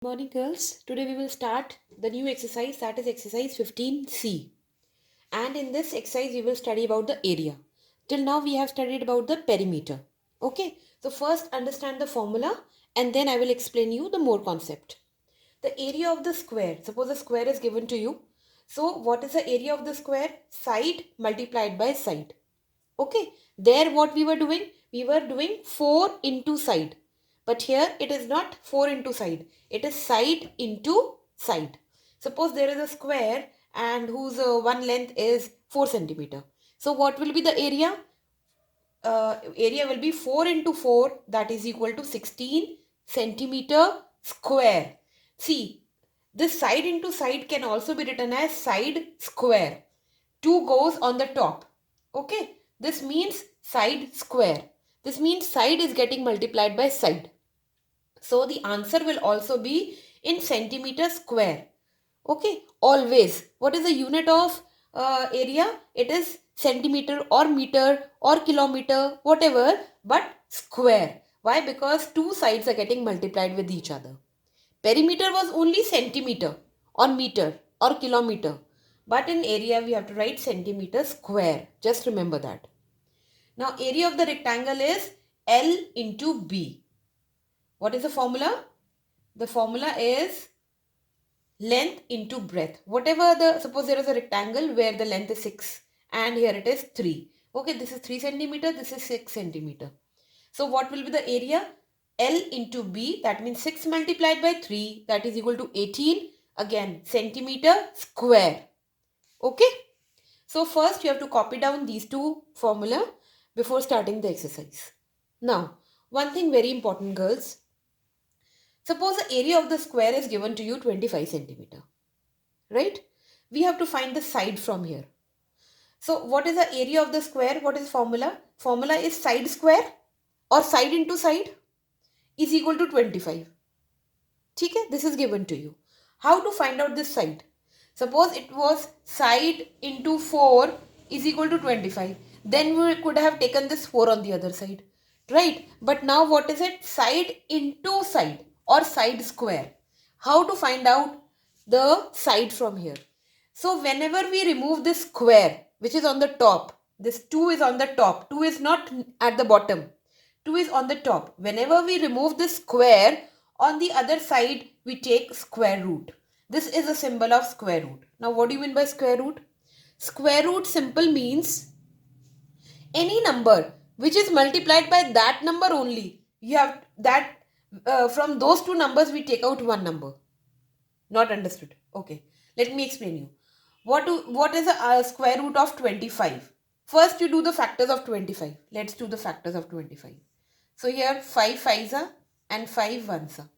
Morning girls, today we will start the new exercise, that is exercise 15C, and in this exercise we will study about the area. Till now we have studied about the perimeter. Okay, so first understand the formula and then I will explain you the more concept. The area of the square, suppose a square is given to you. So what is the area of the square? Side multiplied by side. Okay, there what we were doing? We were doing 4 into side. But here it is not 4 into side. It is side into side. Suppose there is a square and whose one length is 4 centimeter. So what will be the area? Area will be 4 into 4, that is equal to 16 centimeter square. See, this side into side can also be written as side square. 2 goes on the top. Okay, this means side square. This means side is getting multiplied by side. So the answer will also be in centimeter square. Okay, always. What is the unit of area? It is centimeter or meter or kilometer, whatever, but square. Why? Because two sides are getting multiplied with each other. Perimeter was only centimeter or meter or kilometer. But in area we have to write centimeter square. Just remember that. Now area of the rectangle is L into B. What is the formula? The formula is length into breadth. Whatever suppose there is a rectangle where the length is 6 and here it is 3. Okay, this is 3 centimeter, this is 6 centimeter. So what will be the area? L into B, that means 6 multiplied by 3, that is equal to 18. Again, centimeter square. Okay. So first you have to copy down these two formula before starting the exercise. Now, one thing very important girls. Suppose the area of the square is given to you 25 centimeter. Right? We have to find the side from here. So what is the area of the square? What is formula? Formula is side square or side into side is equal to 25. Okay, this is given to you. How to find out this side? Suppose it was side into 4 is equal to 25. Then we could have taken this 4 on the other side. Right? But now what is it? Side into side or side square. How to find out the side from here? So whenever we remove this square which is on the top, this 2 is on the top, 2 is not at the bottom, 2 is on the top. Whenever we remove this square, on the other side we take square root. This is a symbol of square root. Now what do you mean by square root? Square root simple means any number which is multiplied by that number only. You have that from those two numbers we take out one number. Not understood. Okay. Let me explain you. What is a square root of 25? First you do the factors of 25. Let's do the factors of 25. So here 5 5s are and 5 1s are.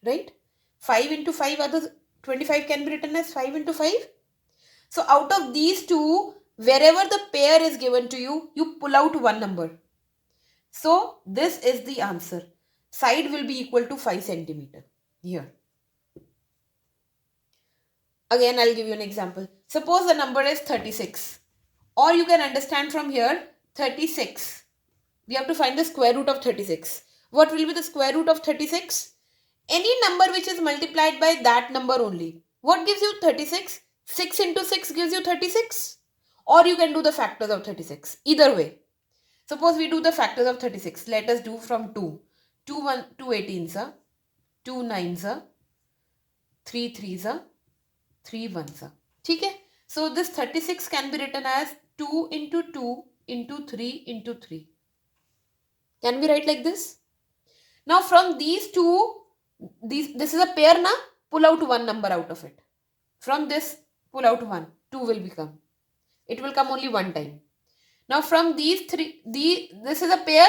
Right? 5 into 5 are the 25 can be written as 5 into 5. So out of these two, wherever the pair is given to you, you pull out one number. So this is the answer. Side will be equal to 5 centimeter. Here. Again, I'll give you an example. Suppose the number is 36. Or you can understand from here 36. We have to find the square root of 36. What will be the square root of 36? Any number which is multiplied by that number only. What gives you 36? 6 into 6 gives you 36. Or you can do the factors of 36. Either way. Suppose we do the factors of 36. Let us do from 2. 2 18s are. 2 9s are. 3 3s are. 3 1s are. Okay? So this 36 can be written as 2 into 2 into 3 into 3. Can we write like this? Now from these two, this is a pair na? Pull out one number out of it. From this, pull out 1. 2 will become. It will come only one time. Now from these three, this is a pair.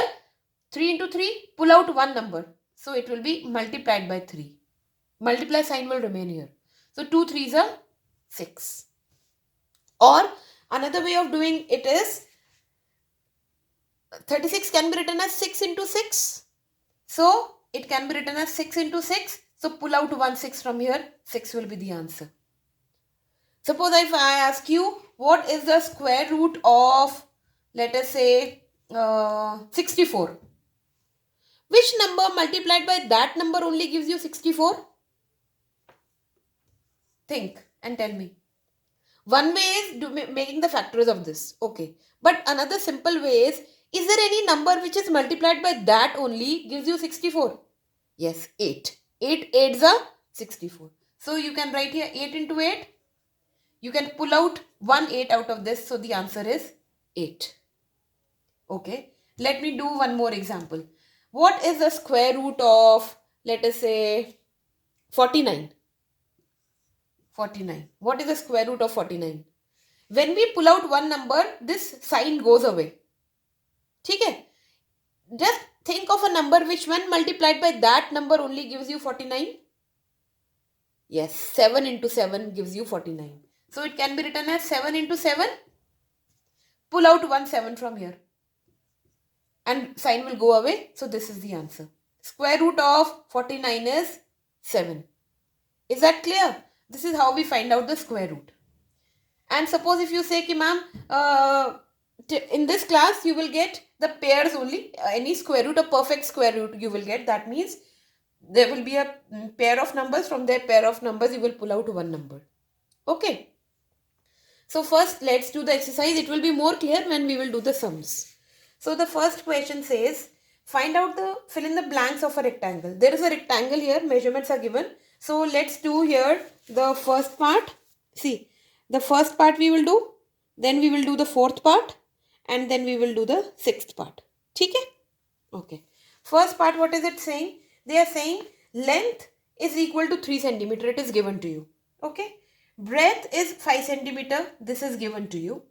3 into 3, pull out one number. So it will be multiplied by 3. Multiply sign will remain here. So 2 3s are 6. Or another way of doing it is 36 can be written as 6 into 6. So it can be written as 6 into 6. So pull out 1 6 from here. 6 will be the answer. Suppose if I ask you what is the square root of, let us say 64. Which number multiplied by that number only gives you 64? Think and tell me. One way is making the factors of this. Okay. But another simple way is there any number which is multiplied by that only gives you 64? Yes, 8. 8 8s are 64. So you can write here 8 into 8. You can pull out 1 8 out of this. So the answer is 8. Okay. Let me do one more example. What is the square root of, let us say, 49? 49. What is the square root of 49? When we pull out one number, this sign goes away. Okay? Just think of a number which when multiplied by that number only gives you 49. Yes, 7 into 7 gives you 49. So it can be written as 7 into 7. Pull out one 7 from here. And sign will go away. So this is the answer. Square root of 49 is 7. Is that clear? This is how we find out the square root. And suppose if you say ki ma'am, in this class you will get the pairs only, any square root, a perfect square root you will get. That means there will be a pair of numbers. From their pair of numbers you will pull out one number. Okay. So first let's do the exercise. It will be more clear when we will do the sums. So the first question says, fill in the blanks of a rectangle. There is a rectangle here, measurements are given. So let's do here the first part. See, the first part we will do, then we will do the fourth part, and then we will do the sixth part. Okay. First part, what is it saying? They are saying length is equal to 3 centimeter. It is given to you. Okay. Breadth is 5 centimeter. This is given to you.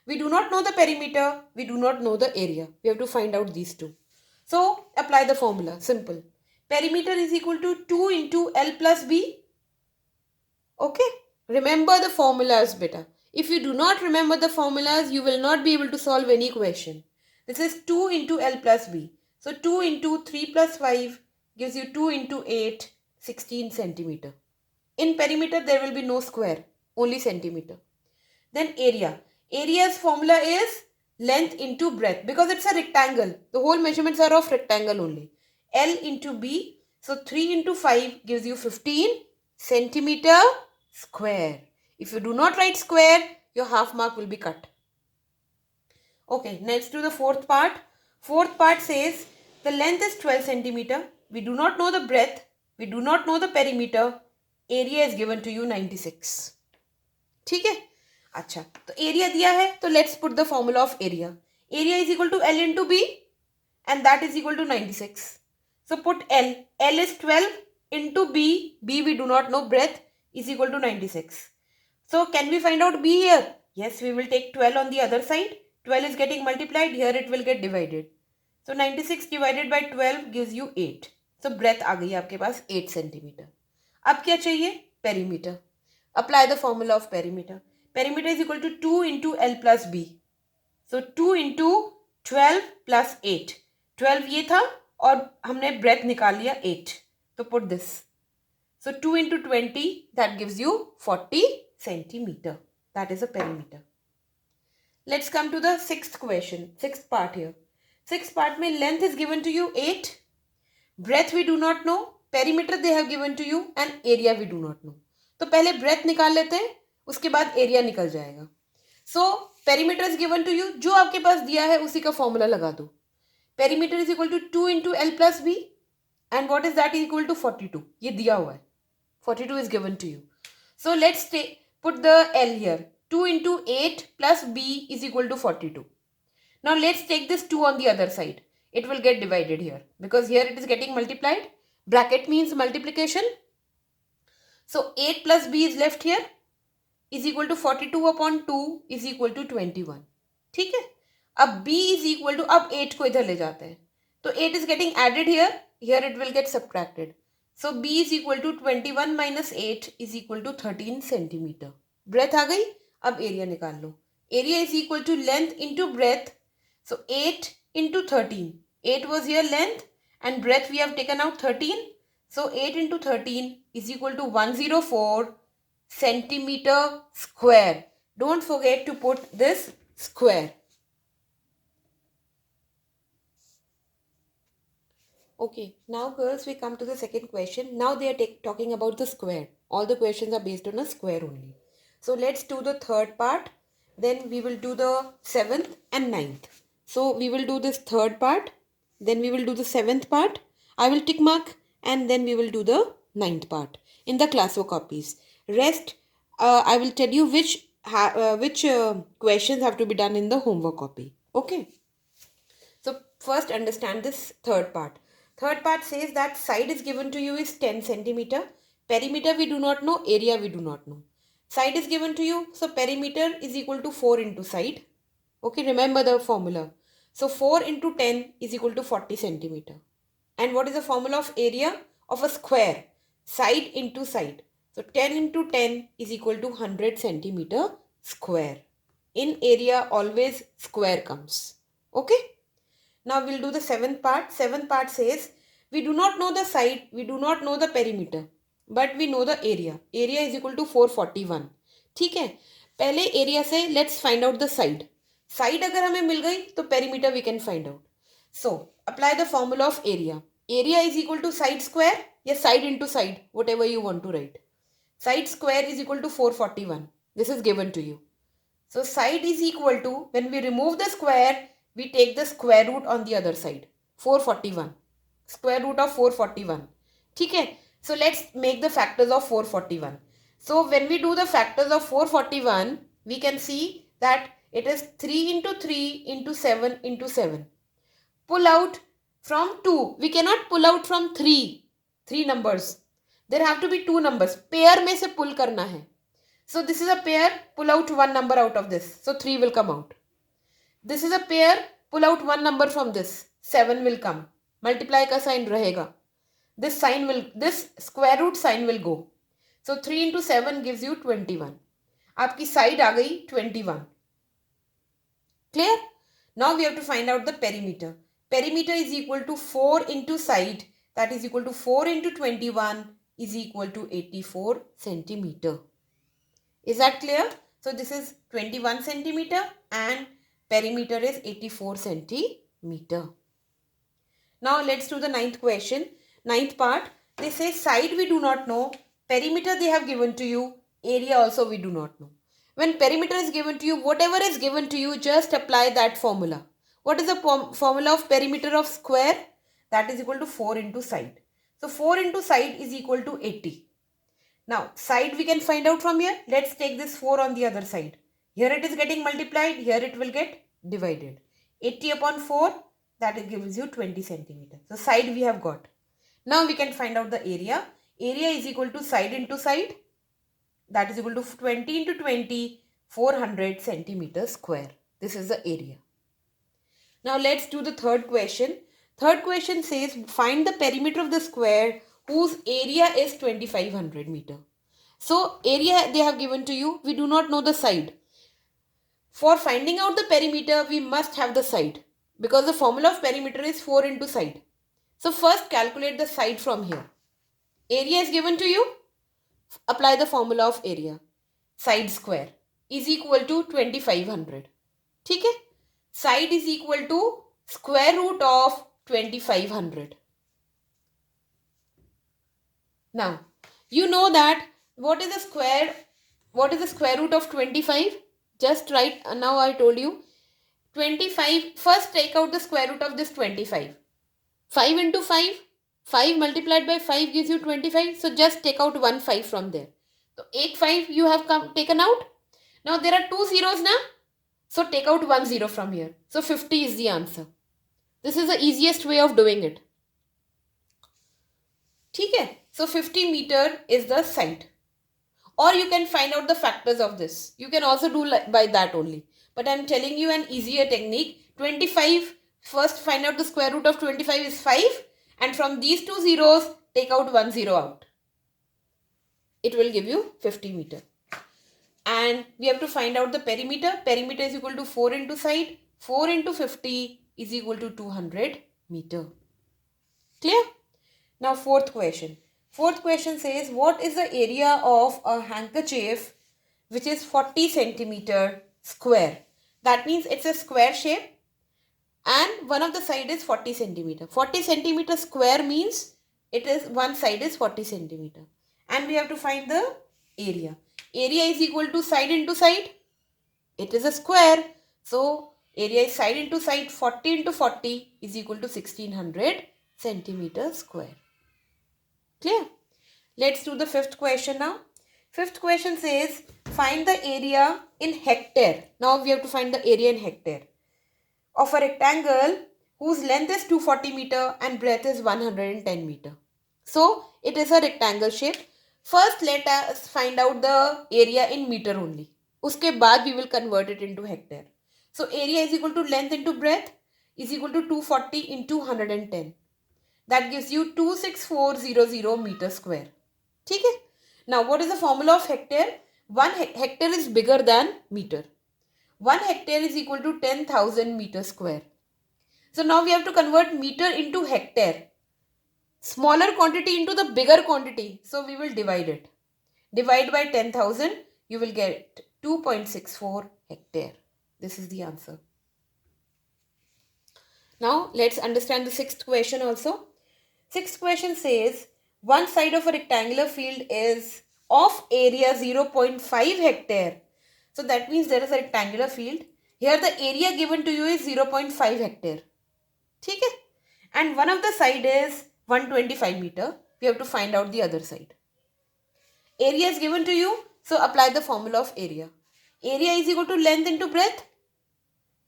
We do not know the perimeter. We do not know the area. We have to find out these two. So apply the formula. Simple. Perimeter is equal to 2 into L plus B. Okay. Remember the formulas better. If you do not remember the formulas, you will not be able to solve any question. This is 2 into L plus B. So 2 into 3 plus 5 gives you 2 into 8, 16 centimeter. In perimeter, there will be no square, only centimeter. Then area. Area's formula is length into breadth because it's a rectangle. The whole measurements are of rectangle only. L into B. So 3 into 5 gives you 15 centimeter square. If you do not write square, your half mark will be cut. Okay, next to the fourth part. Fourth part says the length is 12 centimeter. We do not know the breadth. We do not know the perimeter. Area is given to you 96. ठीक है? अच्छा, तो area दिया है, तो let's put the formula of area. Area is equal to L into B and that is equal to 96. So put L. L is 12 into B. B we do not know, breadth is equal to 96. So can we find out B here? Yes, we will take 12 on the other side. 12 is getting multiplied. Here it will get divided. So 96 divided by 12 gives you 8. So breadth आ गई आपके पास 8 centimeter. अब क्या चाहिए? Perimeter. Apply the formula of perimeter. Perimeter is equal to 2 into L plus B. So 2 into 12 plus 8. 12 ये था और हमने breadth निकाल लिया 8. तो put this. So 2 into 20, that gives you 40 centimeter. That is a perimeter. Let's come to the sixth question. Sixth part here. Sixth part में length is given to you 8. Breadth we do not know. Perimeter they have given to you and area we do not know. तो पहले breadth निकाल लेते हैं, उसके बाद area निकल जाएगा. So perimeter is given to you. जो आपके पास दिया है उसी का formula लगा दो. Perimeter is equal to 2 into L plus B and what is that is equal to 42. ये दिया हुआ है. 42 is given to you. So let's put the L here. 2 into 8 plus B is equal to 42. Now let's take this 2 on the other side. It will get divided here because here it is getting multiplied. Bracket means multiplication. So 8 plus B is left here is equal to 42 upon 2 is equal to 21. ठीक है? अब B is equal to, अब 8 को इधर ले जाते हैं. तो 8 is getting added here. Here it will get subtracted. So B is equal to 21 minus 8 is equal to 13 centimeter. Breadth आ गई. अब area निकाल लो. Area is equal to length into breadth. So 8 into 13. 8 was here length and breadth we have taken out 13. So 8 into 13 is equal to 104 centimeter square. Don't forget to put this square. Okay, now girls, we come to the second question. Now they are talking about the square. All the questions are based on a square only. So let's do the third part. Then we will do the seventh and ninth. So we will do this third part. Then we will do the seventh part. I will tick mark, and then we will do the ninth part in the classwork copies. Rest, I will tell you which questions have to be done in the homework copy. Okay. So first understand this third part. Third part says that side is given to you is 10 centimeter. Perimeter we do not know, area we do not know. Side is given to you, so perimeter is equal to 4 into side. Okay, remember the formula. So 4 into 10 is equal to 40 centimeter. And what is the formula of area of a square? Side into side. So 10 into 10 is equal to 100 centimeter square. In area always square comes. Okay. Now we'll do the seventh part. Seventh part says we do not know the side, we do not know the perimeter, but we know the area. Area is equal to 441. ठीक है, पहले area से let's find out the side. Side अगर हमें मिल गई तो perimeter we can find out. So apply the formula of area. Area is equal to side square या side into side, whatever you want to write. Side square is equal to 441. This is given to you. So side is equal to, when we remove the square, we take the square root on the other side. 441. Square root of 441. Okay. So let's make the factors of 441. So when we do the factors of 441, we can see that it is 3 into 3 into 7 into 7. Pull out from 2. We cannot pull out from 3. 3 numbers. There have to be 2 numbers. Pair में से pull करना है. So this is a pair, pull out 1 number out of this. So 3 will come out. This is a pair, pull out 1 number from this. 7 will come. Multiply का sign रहेगा. This square root sign will go. So 3 into 7 gives you 21. आपकी side आ गई 21. Clear? Now we have to find out the perimeter. Perimeter is equal to 4 into side, that is equal to 4 into 21 is equal to 84 centimeter. Is that clear? So this is 21 centimeter and perimeter is 84 centimeter. Now let's do the ninth question. Ninth part. They say side we do not know. Perimeter they have given to you. Area also we do not know. When perimeter is given to you, whatever is given to you, just apply that formula. What is the formula of perimeter of square? That is equal to 4 into side. So 4 into side is equal to 80. Now side we can find out from here. Let's take this 4 on the other side. Here it is getting multiplied. Here it will get divided. 80 upon 4, that gives you 20 centimeter. So side we have got. Now we can find out the area. Area is equal to side into side. That is equal to 20 into 20, 400 centimeters square. This is the area. Now let's do the third question. Third question says find the perimeter of the square whose area is 2500 meter. So area they have given to you. We do not know the side. For finding out the perimeter, we must have the side, because the formula of perimeter is 4 into side. So first calculate the side from here. Area is given to you. Apply the formula of area. Side square is equal to 2500. ठीक है? Side is equal to square root of 2500. Now, you know that what is the square root of 25? Just write, now I told you. 25, first take out the square root of this 25. 5 into 5, 5 multiplied by 5 gives you 25. So just take out 1 5 from there. So 8 5 you have taken out. Now there are 2 zeros now. So take out 1 0 from here. So 50 is the answer. This is the easiest way of doing it. ठीक है? So 50 meter is the side. Or you can find out the factors of this. You can also do by that only. But I am telling you an easier technique. 25, first find out the square root of 25 is 5. And from these 2 zeros, take out 1 0 out. It will give you 50 meter. And we have to find out the perimeter. Perimeter is equal to 4 into side. 4 into 50 is equal to 200 meter. Clear? Now fourth question. Fourth question says what is the area of a handkerchief which is 40 centimeter square? That means it's a square shape. and one of the side is 40 centimeter. 40 centimeter square means it is one side is 40 centimeter. And we have to find the area. Area is equal to side into side. It is a square. So area is side into side. 40 into 40 is equal to 1600 centimeter square. Clear? Let's do the fifth question now. Fifth question says find the area in hectare. Now we have to find the area in hectare of a rectangle whose length is 240 meter and breadth is 110 meter. So it is a rectangle shape. First let us find out the area in meter only. Uske baad we will convert it into hectare. So area is equal to length into breadth is equal to 240 into 110. That gives you 26400 meter square. ठीक है? Now what is the formula of hectare? 1 hectare is bigger than meter. 1 hectare is equal to 10,000 meter square. So now we have to convert meter into hectare. Smaller quantity into the bigger quantity. So we will divide it. Divide by 10,000. You will get 2.64 hectare. This is the answer. Now let's understand the sixth question also. Sixth question says one side of a rectangular field is of area 0.5 hectare. So that means there is a rectangular field. Here the area given to you is 0.5 hectare. ठीक है? And one of the side is 125 meter. We have to find out the other side. Area is given to you. So apply the formula of area. Area is equal to length into breadth.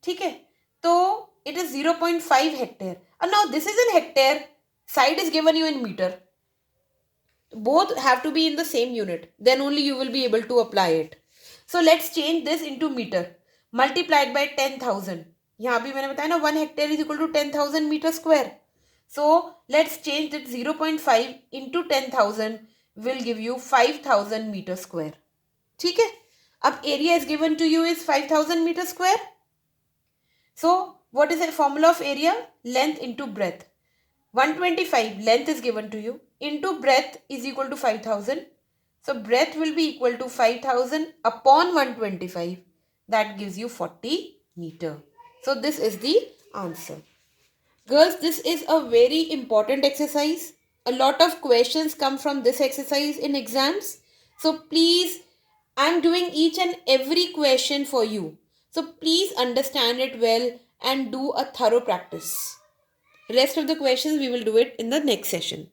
ठीक है? So it is 0.5 hectare. And now this is in hectare. Side is given you in meter. Both have to be in the same unit. Then only you will be able to apply it. So let's change this into meter. Multiplied by 10,000. यहाँ भी मैंने बताया ना 1 hectare is equal to 10,000 meter square. So let's change that 0.5 into 10,000 will give you 5,000 meter square. ठीक है? अब area is given to you is 5,000 meter square. So what is the formula of area? Length into breadth. 125 length is given to you into breadth is equal to 5,000. So breadth will be equal to 5,000 upon 125. That gives you 40 meter. So this is the answer. Girls, this is a very important exercise. A lot of questions come from this exercise in exams. So please, I am doing each and every question for you. So please understand it well and do a thorough practice. Rest of the questions we will do it in the next session.